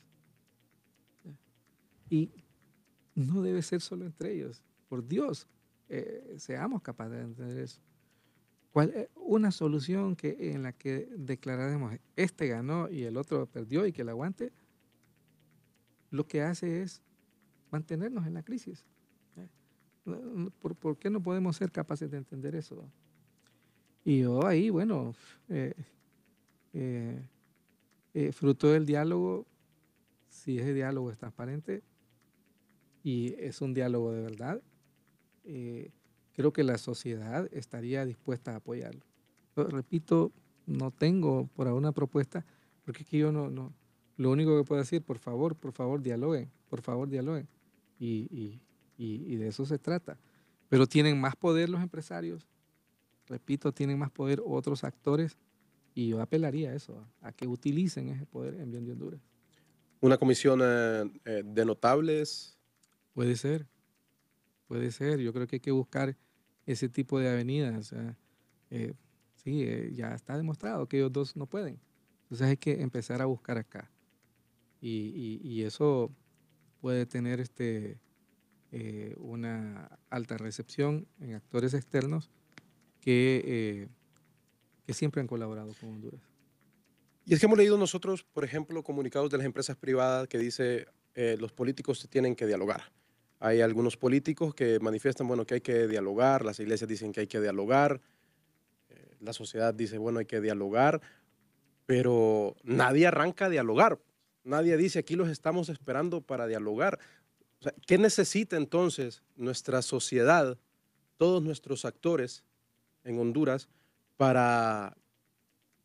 Y no debe ser solo entre ellos. Por Dios, seamos capaces de entender eso. Una solución en la que declararemos este ganó y el otro perdió y que la aguante, lo que hace es mantenernos en la crisis. ¿Por qué no podemos ser capaces de entender eso? Y yo ahí, bueno, fruto del diálogo, si ese diálogo es transparente y es un diálogo de verdad, creo que la sociedad estaría dispuesta a apoyarlo. Pero, repito, no tengo por ahora una propuesta, porque es que yo no, lo único que puedo decir, por favor, dialoguen, y de eso se trata. Pero tienen más poder los empresarios, repito, tienen más poder otros actores, y yo apelaría a eso, a que utilicen ese poder en bien de Honduras. ¿Una comisión de notables? Puede ser, yo creo que hay que buscar ese tipo de avenidas. O sea, sí, ya está demostrado que ellos dos no pueden. Entonces hay que empezar a buscar acá. Y eso puede tener una alta recepción en actores externos que siempre han colaborado con Honduras. Y es que hemos leído nosotros, por ejemplo, comunicados de las empresas privadas que dice los políticos tienen que dialogar. Hay algunos políticos que manifiestan, bueno, que hay que dialogar, las iglesias dicen que hay que dialogar, la sociedad dice, bueno, hay que dialogar, pero nadie arranca a dialogar. Nadie dice, aquí los estamos esperando para dialogar. O sea, ¿qué necesita entonces nuestra sociedad, todos nuestros actores en Honduras, para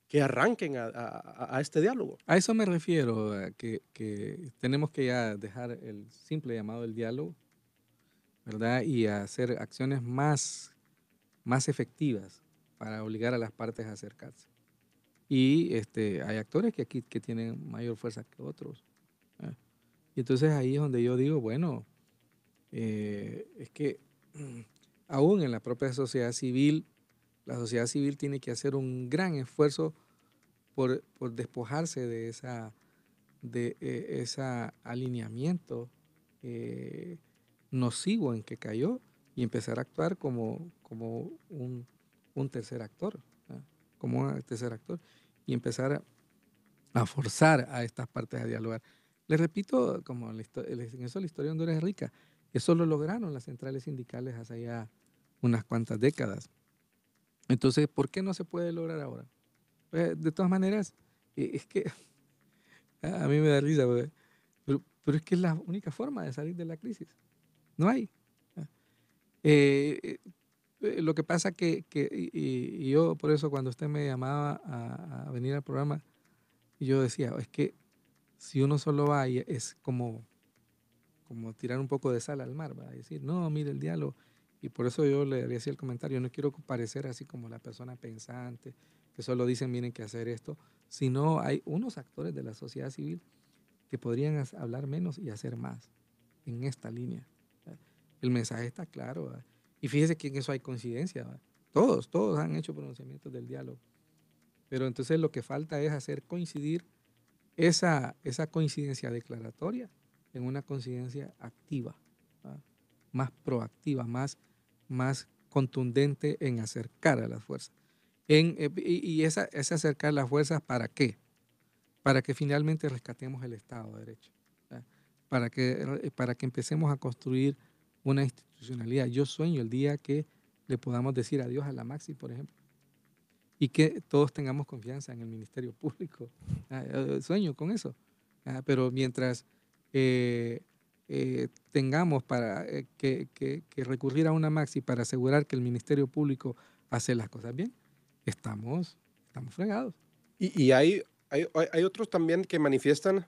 que arranquen a este diálogo? A eso me refiero, a que tenemos que ya dejar el simple llamado del diálogo, ¿verdad? Y hacer acciones más efectivas para obligar a las partes a acercarse. Y hay actores que aquí que tienen mayor fuerza que otros. ¿Eh? Y entonces ahí es donde yo digo, bueno, es que aún en la propia sociedad civil, la sociedad civil tiene que hacer un gran esfuerzo por despojarse de ese alineamiento nocivo en que cayó y empezar a actuar como un tercer actor, ¿no? Como un tercer actor, y empezar a forzar a estas partes a dialogar. Les repito, como en eso la historia de Honduras es rica, eso lo lograron las centrales sindicales hace ya unas cuantas décadas. Entonces, ¿por qué no se puede lograr ahora? De todas maneras, es que a mí me da risa, pero es que es la única forma de salir de la crisis. No hay. Lo que pasa y yo por eso cuando usted me llamaba a venir al programa, yo decía, es que si uno solo va y es como tirar un poco de sal al mar, va a decir, no, mire el diálogo. Y por eso yo le hacía el comentario, no quiero parecer así como la persona pensante, que solo dicen, miren que hacer esto, sino hay unos actores de la sociedad civil que podrían hablar menos y hacer más en esta línea. El mensaje está claro, ¿verdad? Y fíjese que en eso hay coincidencia, ¿verdad? Todos han hecho pronunciamientos del diálogo. Pero entonces lo que falta es hacer coincidir esa coincidencia declaratoria en una coincidencia activa, ¿verdad? Más proactiva, más contundente en acercar a las fuerzas. Y ese acercar las fuerzas, ¿para qué? Para que finalmente rescatemos el Estado de Derecho, ¿verdad? Para que empecemos a construir una institucionalidad. Yo sueño el día que le podamos decir adiós a la Maxi, por ejemplo, y que todos tengamos confianza en el Ministerio Público. Sueño con eso. Pero mientras tengamos que recurrir a una Maxi para asegurar que el Ministerio Público hace las cosas bien, estamos fregados. Y hay otros también que manifiestan,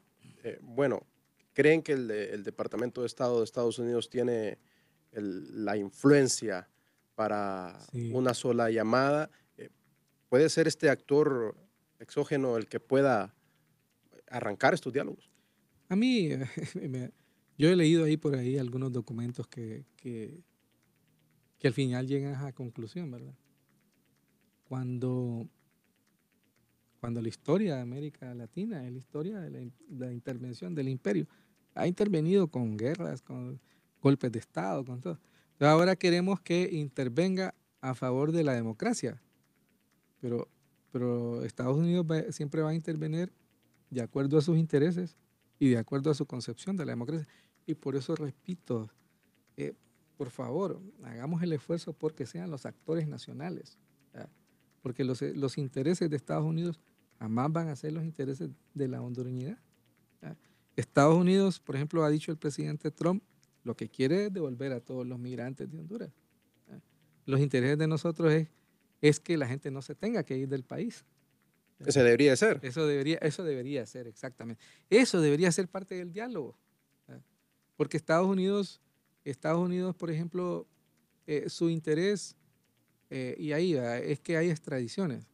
bueno, creen que el Departamento de Estado de Estados Unidos tiene la influencia para una sola llamada. ¿Puede ser este actor exógeno el que pueda arrancar estos diálogos? A mí, yo he leído por ahí algunos documentos que al final llegan a esa conclusión, ¿verdad? Cuando la historia de América Latina es la historia de la intervención del imperio. Ha intervenido con guerras, con golpes de Estado, con todo. Entonces ahora queremos que intervenga a favor de la democracia. Pero Estados Unidos siempre va a intervenir de acuerdo a sus intereses y de acuerdo a su concepción de la democracia. Y por eso repito, por favor, hagamos el esfuerzo porque sean los actores nacionales, ¿verdad? Porque los intereses de Estados Unidos jamás van a ser los intereses de la hondureñidad, ¿verdad? Estados Unidos, por ejemplo, ha dicho el presidente Trump, lo que quiere es devolver a todos los migrantes de Honduras, ¿verdad? Los intereses de nosotros es que la gente no se tenga que ir del país. Ese debería ser. Eso debería ser, exactamente. Eso debería ser parte del diálogo, ¿verdad? Porque Estados Unidos, por ejemplo, su interés, y ahí es que hay extradiciones,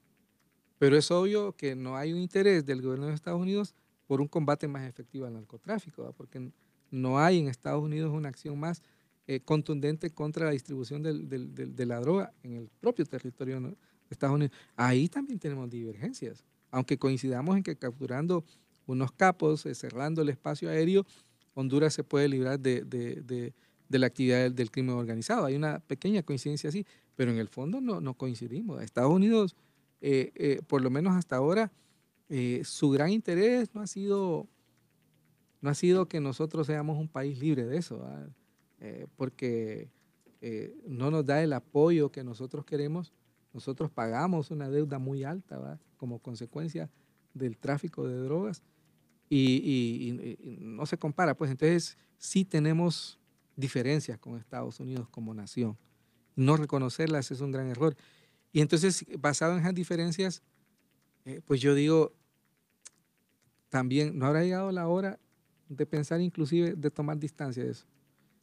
pero es obvio que no hay un interés del gobierno de Estados Unidos por un combate más efectivo al narcotráfico, ¿verdad? Porque no hay en Estados Unidos una acción más contundente contra la distribución de la droga en el propio territorio de Estados Unidos. Ahí también tenemos divergencias, aunque coincidamos en que capturando unos capos, cerrando el espacio aéreo, Honduras se puede librar de la actividad del crimen organizado. Hay una pequeña coincidencia así, pero en el fondo no coincidimos. Estados Unidos, por lo menos hasta ahora, su gran interés no ha sido que nosotros seamos un país libre de eso, ¿verdad? Porque no nos da el apoyo que nosotros queremos. Nosotros pagamos una deuda muy alta, ¿verdad? Como consecuencia del tráfico de drogas y no se compara. Pues entonces sí tenemos diferencias con Estados Unidos como nación. No reconocerlas es un gran error. Y entonces, basado en esas diferencias, pues yo digo, también no habrá llegado la hora de pensar inclusive de tomar distancia de eso.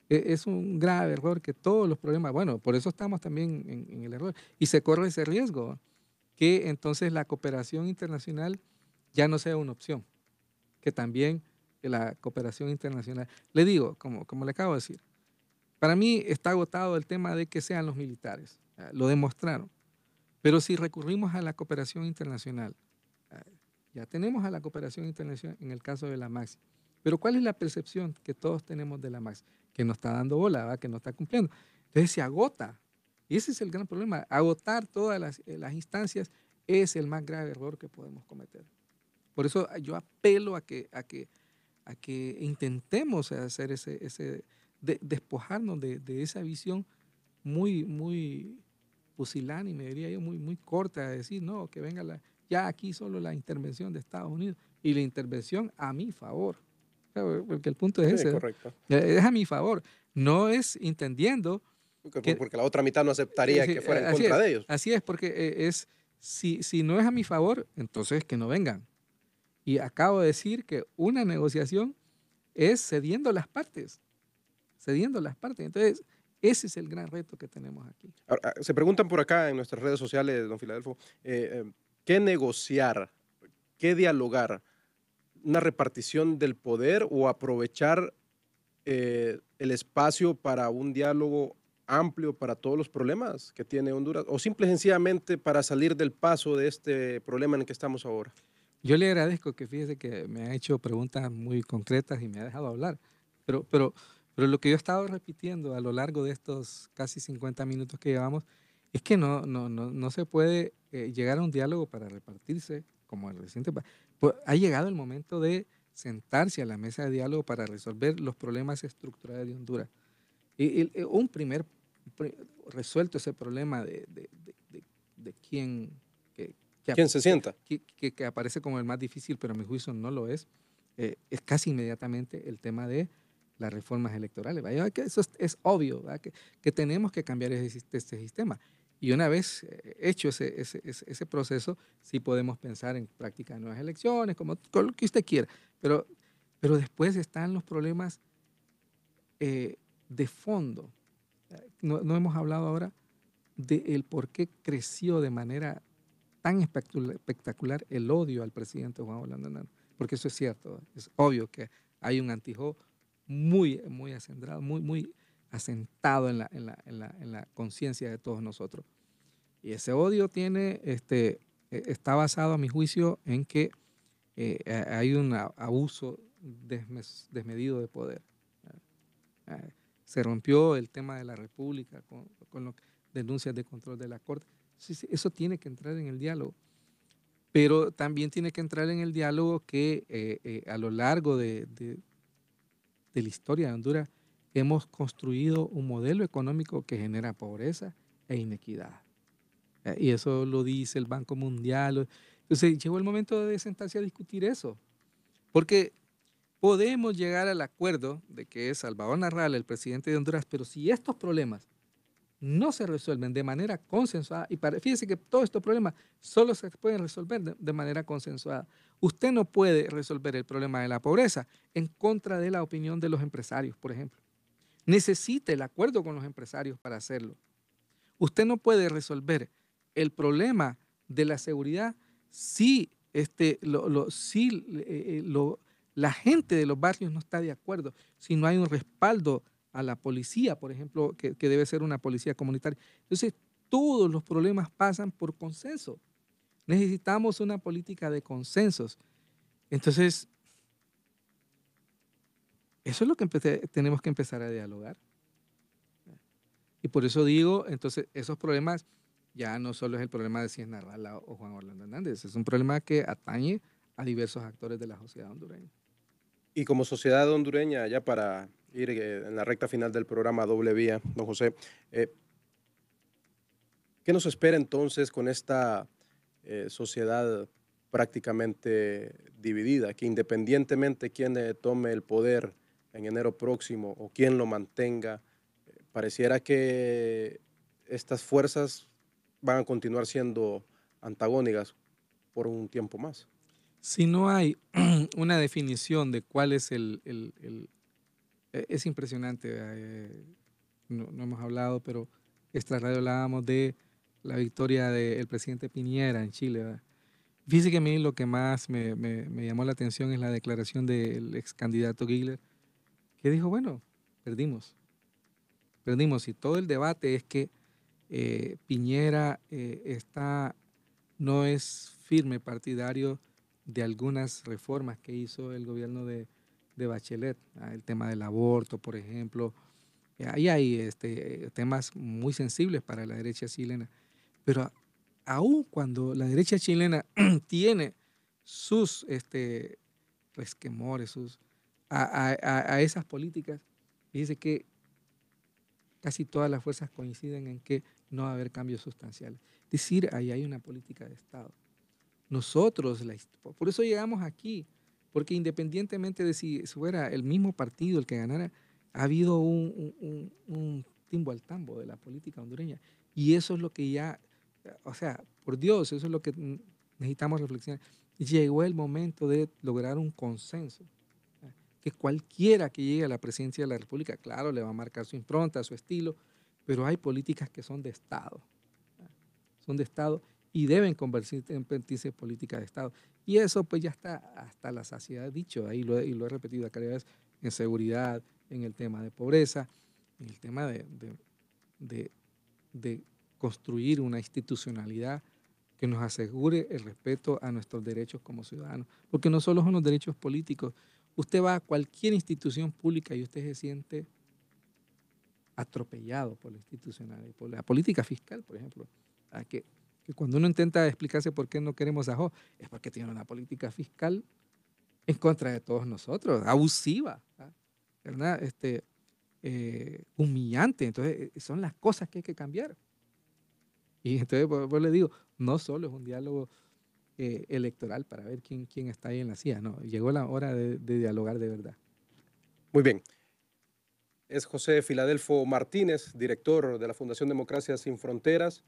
Es un grave error que todos los problemas, bueno, por eso estamos también en el error. Y se corre ese riesgo, que entonces la cooperación internacional ya no sea una opción, que también la cooperación internacional, le digo, como le acabo de decir, para mí está agotado el tema de que sean los militares, lo demostraron, pero si recurrimos a la cooperación internacional, ya tenemos a la cooperación internacional en el caso de la MAXI. Pero ¿cuál es la percepción que todos tenemos de la MAXI? Que no está dando bola, ¿verdad? Que no está cumpliendo. Entonces se agota. Y ese es el gran problema. Agotar todas las instancias es el más grave error que podemos cometer. Por eso yo apelo a que intentemos hacer despojarnos de esa visión muy pusilánime, diría yo, muy corta, de decir, no, que venga ya aquí solo la intervención de Estados Unidos y la intervención a mi favor. Porque el punto es Sí, ese, correcto. es a mi favor, no es entendiendo que, Porque la otra mitad no aceptaría que fuera en contra de ellos. así es, porque si no es a mi favor, entonces que no vengan. Y acabo de decir que una negociación es cediendo las partes. Entonces, ese es el gran reto que tenemos aquí. Ahora, se preguntan por acá en nuestras redes sociales, don Filadelfo, ¿qué negociar? ¿Qué dialogar? ¿Una repartición del poder o aprovechar el espacio para un diálogo amplio para todos los problemas que tiene Honduras? ¿O simple y sencillamente para salir del paso de este problema en el que estamos ahora? Yo le agradezco que fíjese que me ha hecho preguntas muy concretas y me ha dejado hablar. Pero lo que yo he estado repitiendo a lo largo de estos casi 50 minutos que llevamos es que no se puede llegar a un diálogo para repartirse como el reciente. Pues, ha llegado el momento de sentarse a la mesa de diálogo para resolver los problemas estructurales de Honduras. Un primer resuelto ese problema de quién ¿Quién se sienta? que aparece como el más difícil, pero a mi juicio no lo es casi inmediatamente el tema de las reformas electorales. ¿Vaya? Que eso es obvio, que tenemos que cambiar este sistema. Y una vez hecho ese proceso, sí podemos pensar en práctica de nuevas elecciones, como lo que usted quiera. Pero después están los problemas de fondo. No hemos hablado ahora del por qué creció de manera tan espectacular el odio al presidente Juan Orlando Hernández, porque eso es cierto, es obvio que hay un antijo muy acendrado, muy asentado en la conciencia de todos nosotros. Y ese odio está basado, a mi juicio, en que hay un abuso desmedido de poder. Se rompió el tema de la República con las denuncias de control de la Corte. Sí, eso tiene que entrar en el diálogo, pero también tiene que entrar en el diálogo que a lo largo de la historia de Honduras hemos construido un modelo económico que genera pobreza e inequidad. Y eso lo dice el Banco Mundial. Entonces llegó el momento de sentarse a discutir eso, porque podemos llegar al acuerdo de que es Salvador Narral el presidente de Honduras, pero si estos problemas no se resuelven de manera consensuada, y fíjese que todos estos problemas solo se pueden resolver de manera consensuada. Usted no puede resolver el problema de la pobreza en contra de la opinión de los empresarios, por ejemplo. Necesita el acuerdo con los empresarios para hacerlo. Usted no puede resolver el problema de la seguridad si la gente de los barrios no está de acuerdo, si no hay un respaldo a la policía, por ejemplo, que debe ser una policía comunitaria. Entonces, todos los problemas pasan por consenso. Necesitamos una política de consensos. Entonces, eso es lo que tenemos que empezar a dialogar. Y por eso digo, entonces, esos problemas ya no solo es el problema de si es Narvala o Juan Orlando Hernández, es un problema que atañe a diversos actores de la sociedad hondureña. Y como sociedad hondureña, ya para ir en la recta final del programa Doble Vía, don José, ¿qué nos espera entonces con esta sociedad prácticamente dividida? Que independientemente quién tome el poder en enero próximo o quién lo mantenga, pareciera que estas fuerzas van a continuar siendo antagónicas por un tiempo más. Si no hay una definición de cuál es es impresionante, no hemos hablado, pero esta radio hablábamos de la victoria del presidente Piñera en Chile, ¿verdad? Fíjese que a mí lo que más me llamó la atención es la declaración del ex candidato Giggler, que dijo, bueno, perdimos, y todo el debate es que Piñera no es firme partidario de algunas reformas que hizo el gobierno de Bachelet, el tema del aborto, por ejemplo. Ahí hay temas muy sensibles para la derecha chilena, pero aún cuando la derecha chilena tiene sus resquemores, a esas políticas, dice que casi todas las fuerzas coinciden en que no va a haber cambios sustanciales. Es decir, ahí hay una política de Estado. Nosotros, por eso llegamos aquí, porque independientemente de si fuera el mismo partido el que ganara, ha habido un timbo al tambo de la política hondureña. Y eso es lo que ya, o sea, por Dios, eso es lo que necesitamos reflexionar. Llegó el momento de lograr un consenso, que cualquiera que llegue a la presidencia de la República, claro, le va a marcar su impronta, su estilo, pero hay políticas que son de Estado, y deben convertirse en políticas de Estado. Y eso pues ya está hasta la saciedad dicho, ahí y lo he repetido acá varias veces, en seguridad, en el tema de pobreza, en el tema de construir una institucionalidad que nos asegure el respeto a nuestros derechos como ciudadanos, porque no solo son los derechos políticos. Usted va a cualquier institución pública y usted se siente atropellado por la institucionalidad, por la política fiscal, por ejemplo, que cuando uno intenta explicarse por qué no queremos a Ajó, es porque tiene una política fiscal en contra de todos nosotros, abusiva, ¿verdad? Humillante. Entonces, son las cosas que hay que cambiar. Y entonces, pues le digo, no solo es un diálogo electoral para ver quién está ahí en la silla, no, llegó la hora de dialogar de verdad. Muy bien. Es José Filadelfo Martínez, director de la Fundación Democracia Sin Fronteras,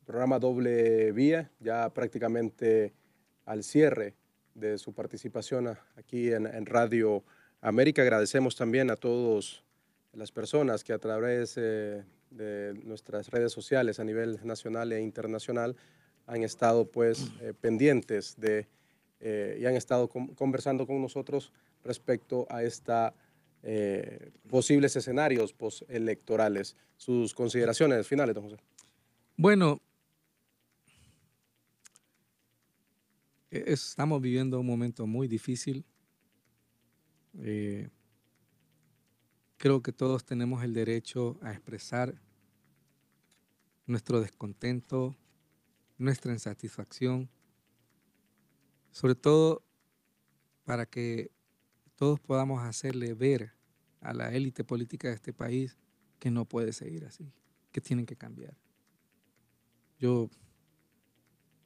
programa Doble Vía, ya prácticamente al cierre de su participación aquí en Radio América. Agradecemos también a todas las personas que a través de nuestras redes sociales a nivel nacional e internacional han estado pues pendientes y han estado conversando con nosotros respecto a esta posibles escenarios postelectorales. Sus consideraciones finales, don José. Bueno, estamos viviendo un momento muy difícil. Creo que todos tenemos el derecho a expresar nuestro descontento, nuestra insatisfacción, sobre todo para que todos podamos hacerle ver a la élite política de este país que no puede seguir así, que tienen que cambiar. Yo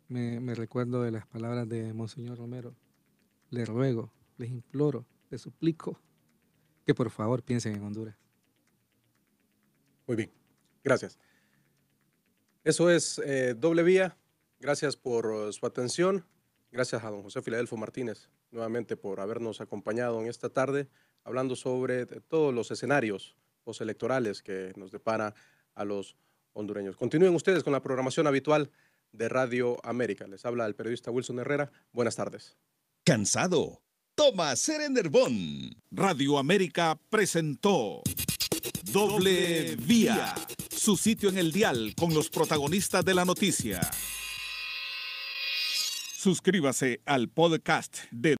me recuerdo de las palabras de Monseñor Romero. Les ruego, les imploro, les suplico que por favor piensen en Honduras. Muy bien, gracias. Eso es Doble Vía. Gracias por su atención. Gracias a don José Filadelfo Martínez nuevamente por habernos acompañado en esta tarde hablando sobre todos los escenarios postelectorales que nos depara a los hondureños. Continúen ustedes con la programación habitual de Radio América. Les habla el periodista Wilson Herrera. Buenas tardes. ¿Cansado? Toma Serenerbón. Radio América presentó Doble Vía, su sitio en el dial con los protagonistas de la noticia. Suscríbase al podcast de